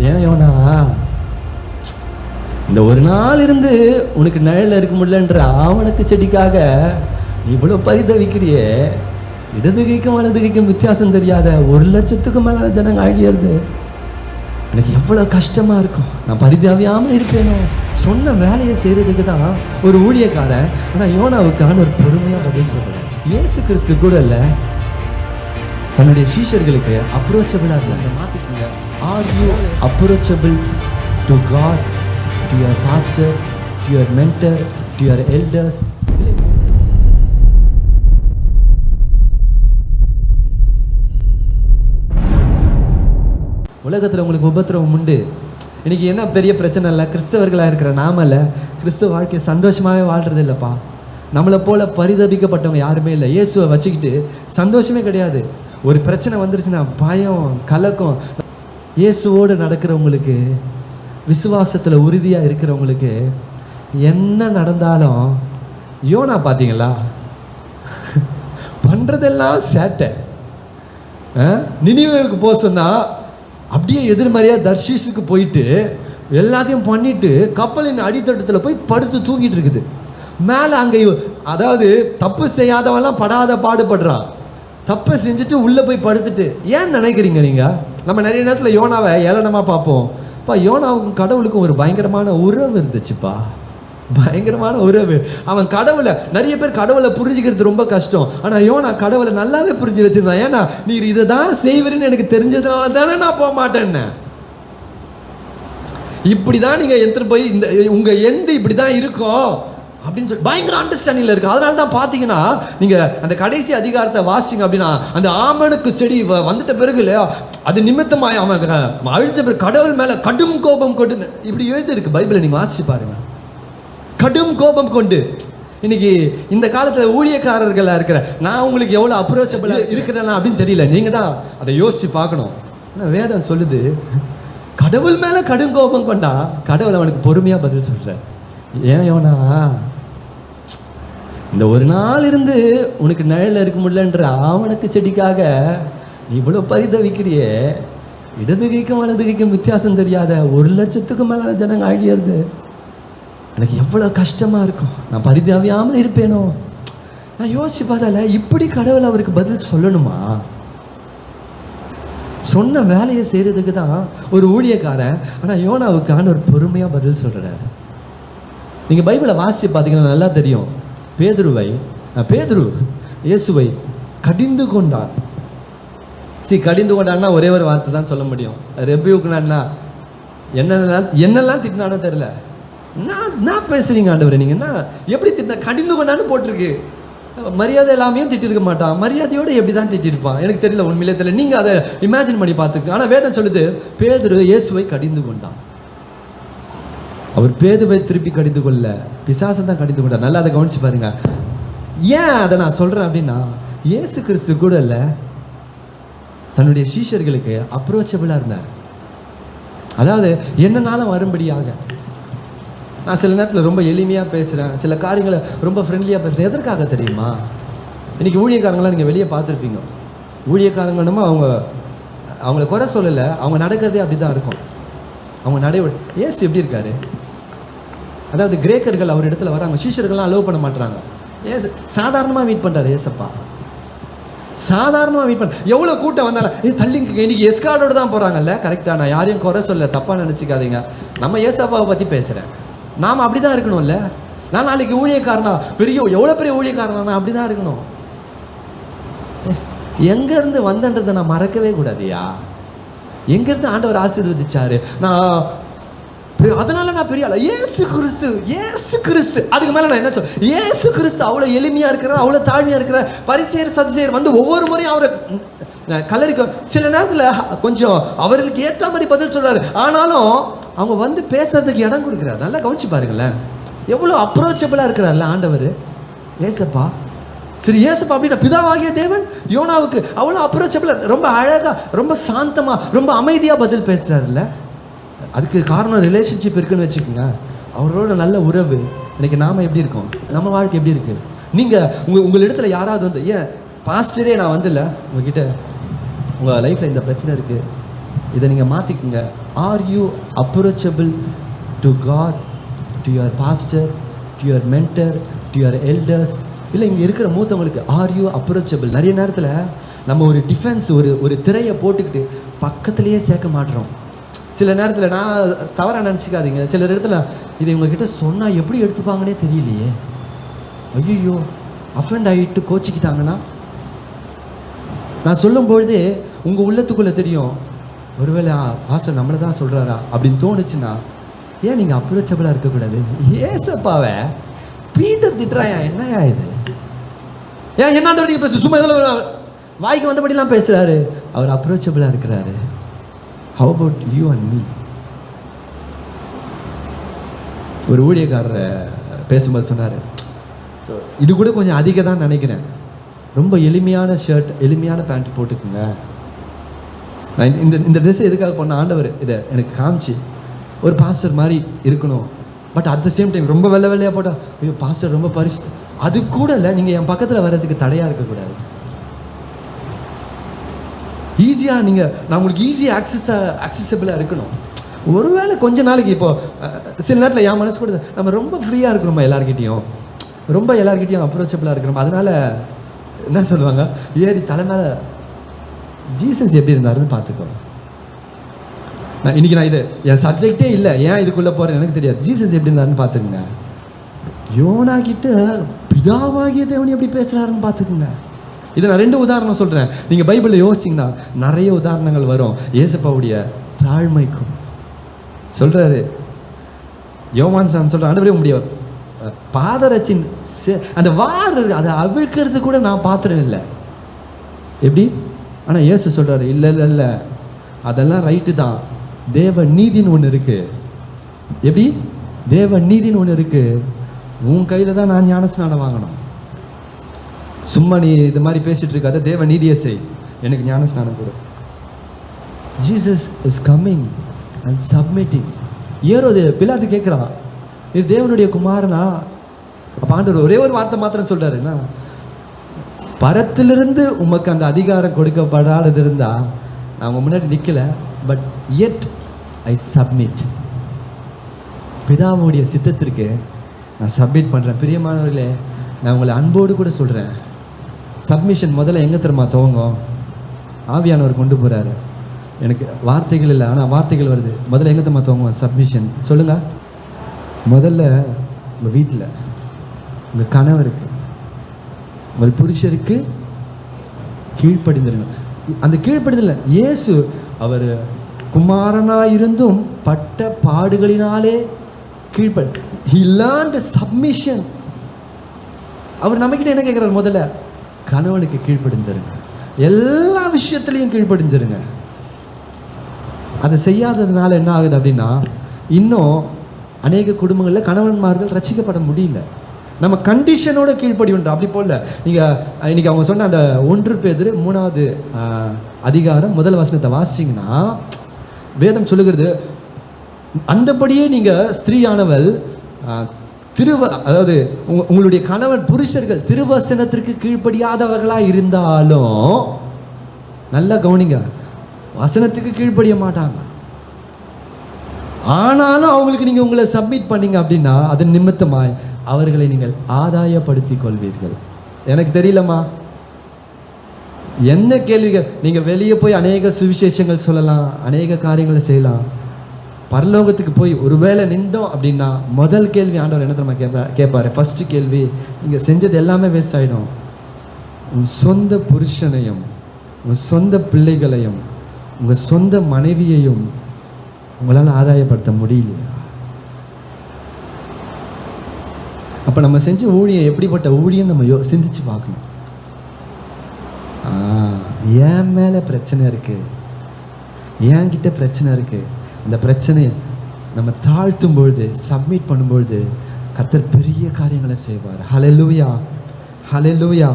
ஏன் யோனா இந்த ஒரு நாள் இருந்து உனக்கு நிழல்ல இருக்க முடியலன்ற ஆவணக்கு செடிக்காக நீ இவ்வளோ பரிதவிக்கிறியே, இடது கைக்கும் வலது கைக்கும் வித்தியாசம் தெரியாத 1,00,000க்கு மேலே ஜனங்க அழியறது எனக்கு எவ்வளோ கஷ்டமாக இருக்கும். நான் பரிதாபியாமல் இருப்பேனோ. சொன்ன வேலையை செய்கிறதுக்கு தான் ஒரு ஊழியக்காரன். ஆனால் யோனாவுக்கான ஒரு பொறுமையாக பதில் சொல்கிறேன். இயேசு கிறிஸ்து கூட இல்லை, தன்னுடைய சீஷர்களுக்கு அப்ரோச்சபிளாக இல்லை. மாற்றிக்கோங்க. Are you approachable to God, to your pastor, to your mentor, to your elders? உலகத்தில் உங்களுக்கு உபத்திரவம் உண்டு. இன்றைக்கி என்ன பெரிய பிரச்சனை இல்லை, கிறிஸ்தவர்களாக இருக்கிற நாம கிறிஸ்துவ வாழ்க்கையை சந்தோஷமாகவே வாழ்கிறது இல்லைப்பா. நம்மளை போல் பரிதபிக்கப்பட்டவங்க யாருமே இல்லை. இயேசுவை வச்சுக்கிட்டு சந்தோஷமே கிடையாது. ஒரு பிரச்சனை வந்துருச்சுன்னா பயம், கலக்கம். இயேசுவோடு நடக்கிறவங்களுக்கு, விசுவாசத்தில் உறுதியாக இருக்கிறவங்களுக்கு என்ன நடந்தாலும், யோனா பார்த்தீங்களா பண்ணுறதெல்லாம் சேட்டை. நினிவேவுக்கு போக சொன்னால் அப்படியே எதிர்மறையாக தர்ஷீஸுக்கு போயிட்டு எல்லாத்தையும் பண்ணிட்டு கப்பலின் அடித்தட்டத்தில் போய் படுத்து தூங்கிட்டு இருக்குது. மேலே அங்கே அதாவது தப்பு செய்யாதவெல்லாம் படாத பாடுபடுறான். தப்பை செஞ்சுட்டு உள்ளே போய் படுத்துட்டு. ஏன் நினைக்கிறீங்க நீங்கள்? நம்ம நிறைய நேரத்தில் யோனாவை ஏளனமாக பார்ப்போம். யோனாவுக்கும் கடவுளுக்கும் ஒரு பயங்கரமான உறவு இருந்துச்சுப்பா, பயங்கரமான உறவு. அவன் கடவுளை, நிறைய பேர் கடவுளை புரிஞ்சுக்கிறது ரொம்ப கஷ்டம். ஆனால் யோனா கடவுளை நல்லாவே புரிஞ்சு வச்சிருந்தான். ஏன்னா நீர் இதை தான் செய்வீன்னு எனக்கு தெரிஞ்சதுனால தானே நான் போக மாட்டேன்னு. இப்படி தான் நீங்கள் எடுத்துகிட்டு போய் இந்த உங்கள் எண்டு இப்படி தான் இருக்கும் அப்படின்னு சொல்லி பயங்கர அண்டர்ஸ்டாண்டிங்கில் இருக்குது. அதனால தான் பார்த்தீங்கன்னா நீங்கள் அந்த கடைசி அதிகாரத்தை வாசிங்க அப்படின்னா, அந்த ஆமனுக்கு செடி வந்துட்ட பிறகு இல்லையா, அது நிமித்தமாக அவன் அழிஞ்ச பிறகு கடவுள் மேலே கடும் கோபம் கொண்டு இப்படி எழுதிருக்கு பைபிளை. நீங்கள் வாசிச்சு பாருங்கள். கடும் கோபம் கொண்டு. இன்னைக்கு இந்த காலத்தில் ஊழியக்காரர்களாக இருக்கிற நான் உங்களுக்கு எவ்வளோ அப்ரோச்சபிளாக இருக்கிறேன்னா அப்படின்னு தெரியல. நீங்கள் தான் அதை யோசித்து பார்க்கணும். ஆனால் வேதம் சொல்லுது, கடவுள் மேலே கடும் கோபம் கொண்டா கடவுள் அவனுக்கு பொறுமையாக பதில் சொல்கிறார். ஏன் யோனா இந்த ஒரு நாள் இருந்து உனக்கு நிழலில் இருக்க முடியலன்ற ஆவணக்கு செடிக்காக நீ இவ்வளோ பரிதவிக்கிறியே, இடது கைக்கும் வலது கைக்கும் வித்தியாசம் தெரியாத 1,00,000க்கு மேலே ஜனங்க அழியறது எனக்கு எவ்வளோ கஷ்டமாக இருக்கும். நான் பரிதாபியாமல் இருப்பேனோ. நான் யோசிச்சு பார்த்தால இப்படி கடவுள் அவருக்கு பதில் சொல்லணுமா? சொன்ன வேலையை செய்கிறதுக்கு தான் ஒரு ஊழியக்காரன். ஆனால் யோனாவுக்கான ஒரு பொறுமையாக பதில் சொல்கிறாரு. நீங்கள் பைபிளை வாசித்து பார்த்தீங்கன்னா நல்லா தெரியும். பேதுரு இயேசுவை கடிந்து கொண்டான். கடிந்து கொண்டான்னா ஒரே ஒரு வார்த்தை தான் சொல்ல முடியும். ரெபியூக்குனா என்னெல்லாம் திட்டினானோ தெரியல. நான் பேசுறீங்க ஆண்டவரே, நீங்கள் என்ன எப்படி திட்டினா? கடிந்து கொண்டான்னு போட்டிருக்கு. மரியாதை எல்லாமே திட்டிருக்க மாட்டான். மரியாதையோடு எப்படி தான் திட்டிருப்பான் எனக்கு தெரியல, உண்மையிலே தெரியல. நீங்கள் அதை இமேஜின் பண்ணி பார்த்துக்கு. ஆனால் வேதம் சொல்லுது பேதுரு இயேசுவை கடிந்து கொண்டான். அவர் பேதுவை திருப்பி கடிந்து கொள்ள பிசாசம் தான் கடிந்து கொண்டார். நல்லா அதை கவனிச்சு பாருங்க. ஏன் அதை நான் சொல்கிறேன் அப்படின்னா, இயேசு கிறிஸ்து கூட இல்லை, தன்னுடைய சீஷர்களுக்கு அப்ரோச்சபிளாக இருந்தார். அதாவது என்னன்னாலும் வரும்படியாக. நான் சில நேரத்தில் ரொம்ப எளிமையாக பேசுகிறேன், சில காரியங்களை ரொம்ப ஃப்ரெண்ட்லியாக பேசுகிறேன். எதற்காக தெரியுமா? இன்றைக்கி ஊழியக்காரங்களாம் நீங்கள் வெளியே பார்த்துருப்பீங்க. ஊழியக்காரங்கன்னு அவங்கள குறை சொல்லலை, அவங்க நடக்கிறதே அப்படி தான் இருக்கும். அவங்க இயேசு எப்படி இருக்காரு? அதாவது கிரேக்கர்கள் அவர் இடத்துல வராங்க, சீஷர்கள்லாம் அலோவ் பண்ண மாட்டாங்க. ஏசு சாதாரணமாக மீட் பண்ணுறாரு. ஏசப்பா சாதாரணமாக மீட் பண்ண எவ்வளோ கூட்டம் வந்தாலும் தள்ளிங்க. இன்னைக்கு எஸ்கார்டோடு தான் போகிறாங்கல்ல. கரெக்டாக, நான் யாரையும் குறை சொல்ல, தப்பாக நினச்சிக்காதீங்க. நம்ம ஏசப்பாவை பற்றி பேசுகிறேன். நாம் அப்படி தான் இருக்கணும்ல. நான் நாளைக்கு ஊழியக்காரனா, எவ்வளோ பெரிய ஊழியக்காரனா அப்படி தான் இருக்கணும். எங்கேருந்து வந்தன்றதை நான் மறக்கவே கூடாதியா. எங்கேருந்து ஆண்டவர் ஆசீர்வதிச்சாரு, அதனால நான் பெரிய ஆளா? ஏசு கிறிஸ்து. அதுக்கு மேலே நான் என்ன சொல்ல, ஏசு கிறிஸ்து அவ்வளோ எளிமையாக இருக்கிறார், அவ்வளோ தாழ்மையாக இருக்கிறார். பரிசேயர் சதுசேயர் வந்து ஒவ்வொரு முறையும் அவரை கல்லறிக்க, சில நேரத்தில் கொஞ்சம் அவர்களுக்கு ஏற்ற மாதிரி பதில் சொல்கிறாரு. ஆனாலும் அவங்க வந்து பேசுறதுக்கு இடம் கொடுக்குறாரு. நல்லா கவனிச்சு பாருங்களேன், எவ்வளோ அப்ரோச்சபிளாக இருக்கிறார்ல ஆண்டவர். ஏசப்பா சரி, ஏசப்பா அப்படின்னா பிதாவாகிய தேவன் யோனாவுக்கு அவ்வளோ அப்ரோச்சபிளாக, ரொம்ப அழகாக, ரொம்ப சாந்தமாக, ரொம்ப அமைதியாக பதில் பேசுகிறாருல்ல. அதுக்கு காரணம் ரிலேஷன்ஷிப் இருக்குன்னு வச்சுக்கோங்க. அவரோட நல்ல உறவு. இன்றைக்கி நாம் எப்படி இருக்கோம்? நம்ம வாழ்க்கை எப்படி இருக்குது? நீங்கள் உங்கள் இடத்துல யாராவது வந்து, ஏன் பாஸ்டரே நான் வந்துல உங்ககிட்ட உங்கள் லைஃப்பில் இந்த பிரச்சனை இருக்குது, இதை நீங்கள் மாற்றிக்குங்க. Are you approachable to God, to your pastor, to your mentor, to your elders? இல்லை இங்கே இருக்கிற மூத்தவங்களுக்கு ஆர் யூ அப்ரோச்சபிள்? நிறைய நேரத்தில் நம்ம ஒரு டிஃபென்ஸ், ஒரு திரையை போட்டுக்கிட்டு பக்கத்துலேயே சேர்க்க மாட்டுறோம். சில நேரத்தில் நான் தவறாக நினச்சிக்காதீங்க, சில இடத்துல இதை இவங்ககிட்ட சொன்னால் எப்படி எடுத்துப்பாங்கன்னே தெரியலையே, ஐயோ அஃபெண்ட் ஆகிட்டு கோச்சிக்கிட்டாங்கன்னா, நான் சொல்லும்பொழுதே உங்கள் உள்ளத்துக்குள்ளே தெரியும், ஒருவேளை பாஸ்டர் நம்மளை தான் சொல்கிறாரா அப்படின்னு தோணுச்சுன்னா, ஏன் நீங்கள் அப்ரோச்சபிளாக இருக்கக்கூடாது? ஏசப்பாவை பீட்டர் திட்டுறாயா, என்னையா இது? ஏன் என்னாண்ட நீங்கள் பேச சும்மா இதில் வாய்க்கு வந்தபடிலாம் பேசுகிறாரு, அவர் அப்ரோச்சபிளாக இருக்கிறாரு. How about you and me? ஒரு ஊழியக்காரரை பேசும்போது சொன்னார், ஸோ இது கூட கொஞ்சம் அதிகம் தான் நினைக்கிறேன், ரொம்ப எளிமையான ஷர்ட், எளிமையான பேண்ட் போட்டுக்குங்க. நான் இந்த ட்ரெஸ் எதுக்காக பண்ண, ஆண்டவர் இதை எனக்கு காமிச்சு ஒரு பாஸ்டர் மாதிரி இருக்கணும், but at the same time ரொம்ப வெள்ளையாக போட்டால் ஐயோ பாஸ்டர் ரொம்ப பரிசு, அது கூட இல்லை, நீங்கள் என் பக்கத்தில் வர்றதுக்கு தடையாக இருக்கக்கூடாது. ஈஸியாக நான் உங்களுக்கு ஈஸியாக அக்சசபிளாக இருக்கணும். ஒருவேளை கொஞ்ச நாளைக்கு இப்போது சில நேரத்தில் என் மனசு கூட நம்ம ரொம்ப ஃப்ரீயாக இருக்கிறோமா, எல்லாருக்கிட்டையும் அப்ரோச்சபிளாக இருக்கிறோம். அதனால் என்ன சொல்லுவாங்க, ஏறி தலை மேலே ஜீசஸ் எப்படி இருந்தாருன்னு பார்த்துக்கோ. நான் இது என் சப்ஜெக்டே இல்லை, ஏன் இதுக்குள்ளே போகிறேன் எனக்கு தெரியாது. ஜீசஸ் எப்படி இருந்தாருன்னு பார்த்துக்குங்க. யோனா கிட்ட பிதாவாகிய தேவன் எப்படி பேசுகிறாருன்னு பார்த்துக்குங்க. இதை நான் 2 உதாரணம் சொல்கிறேன். நீங்கள் பைபிளில் யோசிச்சிங்கன்னா நிறைய உதாரணங்கள் வரும். ஏசப்பாவுடைய தாழ்மைக்கும் சொல்கிறாரு. யோவான் சாமி சொல்கிற ஆண்டவரே முடியாது, பாதரட்சின் அந்த வார் அதை அவிழ்க்கிறது கூட நான் பாத்திரம் இல்லை எப்படி. ஆனால் இயேசு சொல்கிறாரு, இல்லை அதெல்லாம் ரைட்டு தான், தேவ நீதின்னு ஒன்று இருக்குது. எப்படி? தேவ நீதின்னு ஒன்று இருக்குது, உன் கையில் தான் நான் ஞானஸ்நானம் வாங்கணும். சும்மா நீ இது மாதிரி பேசிகிட்டு இருக்காத, தேவ நீதியை செய், எனக்கு ஞானஸ்நானம் கொடு. Jesus is coming and submitting. ஏரோது பிலாத்து கேட்குறான், இது தேவனுடைய குமாரனா? அப்போ ஆண்டவர் ஒரே ஒரு வார்த்தை மாத்திரம் சொல்கிறாருன்னா, பரத்திலிருந்து உமக்கு அந்த அதிகாரம் கொடுக்கப்படாதது இருந்தால் நான் உங்க முன்னாடி நிற்கலை, பட் yet ஐ சப்மிட். பிதாவுடைய சித்தத்திற்கு நான் சப்மிட் பண்ணுறேன். பிரியமானவர்களே, நான் உங்களை அன்போடு கூட சொல்கிறேன், சப்மிஷன் முதல்ல எங்கே தெரியுமா துவங்கும்? ஆவியானவர் கொண்டு போகிறாரு. எனக்கு வார்த்தைகள் இல்லை, ஆனால் வார்த்தைகள் வருது. முதல்ல எங்கே தெரியுமா துவங்கும் சப்மிஷன்? சொல்லுங்கள். முதல்ல உங்கள் வீட்டில் உங்கள் கணவருக்கு, உங்கள் புருஷருக்கு கீழ்ப்படிந்திருங்க. அந்த கீழ்ப்படிதல் இயேசு அவர் குமாரனாயிருந்தும் பட்ட பாடுகளினாலே கீழ்ப்படி, he learned submission. அவர் நம்மகிட்ட என்ன கேட்குறாரு? முதல்ல கணவனுக்கு கீழ்ப்படிஞ்சிருங்க, எல்லா விஷயத்துலையும் கீழ்ப்படிஞ்சிருங்க. அதை செய்யாததுனால என்ன ஆகுது அப்படின்னா, இன்னும் அநேக குடும்பங்களில் கணவன்மார்கள் ரட்சிக்கப்பட முடியல. நம்ம கண்டிஷனோட கீழ்ப்படியுன்றோம். அப்படி போல நீங்கள் இன்னைக்கு அவங்க சொன்ன அந்த 1 பேதுரு 3வது அதிகாரம் 1 வசனத்தை வாசிச்சிங்கன்னா, வேதம் சொல்லுகிறது, அந்தபடியே நீங்கள் ஸ்திரீயானவள் அதாவது உங்களுடைய கணவன் புருஷர்கள் திருவசனத்திற்கு கீழ்ப்படியாதவர்களாக இருந்தாலும், நல்லா கவனிங்க, வசனத்துக்கு கீழ்ப்படிய மாட்டாங்க. ஆனாலும் அவங்களுக்கு நீங்கள் உங்களை சப்மிட் பண்ணீங்க அப்படின்னா, அதன் நிமித்தமாய் அவர்களை நீங்கள் ஆதாயப்படுத்தி கொள்வீர்கள். எனக்கு தெரியலம்மா, என்ன கேள்விகள், நீங்கள் வெளியே போய் அநேக சுவிசேஷங்கள் சொல்லலாம், அநேக காரியங்களை செய்யலாம். பரலோகத்துக்கு போய் ஒருவேளை நின்றோம் அப்படின்னா முதல் கேள்வி ஆண்டவர் என்ன தெரியுமா கேட்பாரு? ஃபர்ஸ்ட் கேள்வி, நீங்கள் செஞ்சது எல்லாமே வேஸ்ட் ஆகிடும். உன் சொந்த புருஷனையும், உங்கள் சொந்த பிள்ளைகளையும், உங்கள் சொந்த மனைவியையும் உங்களால் ஆதாயப்படுத்த முடியலையா? அப்போ நம்ம செஞ்ச ஊழியம் எப்படிப்பட்ட ஊழியம் நம்ம சிந்திச்சு பார்க்கணும். என் மேலே பிரச்சனை இருக்குது, என்கிட்ட பிரச்சனை இருக்குது. அந்த பிரச்சனையை நம்ம தாழ்த்தும் பொழுது, சப்மிட் பண்ணும்பொழுது கர்த்தர் பெரிய காரியங்களை செய்வார். ஹல்லேலூயா, ஹல்லேலூயா.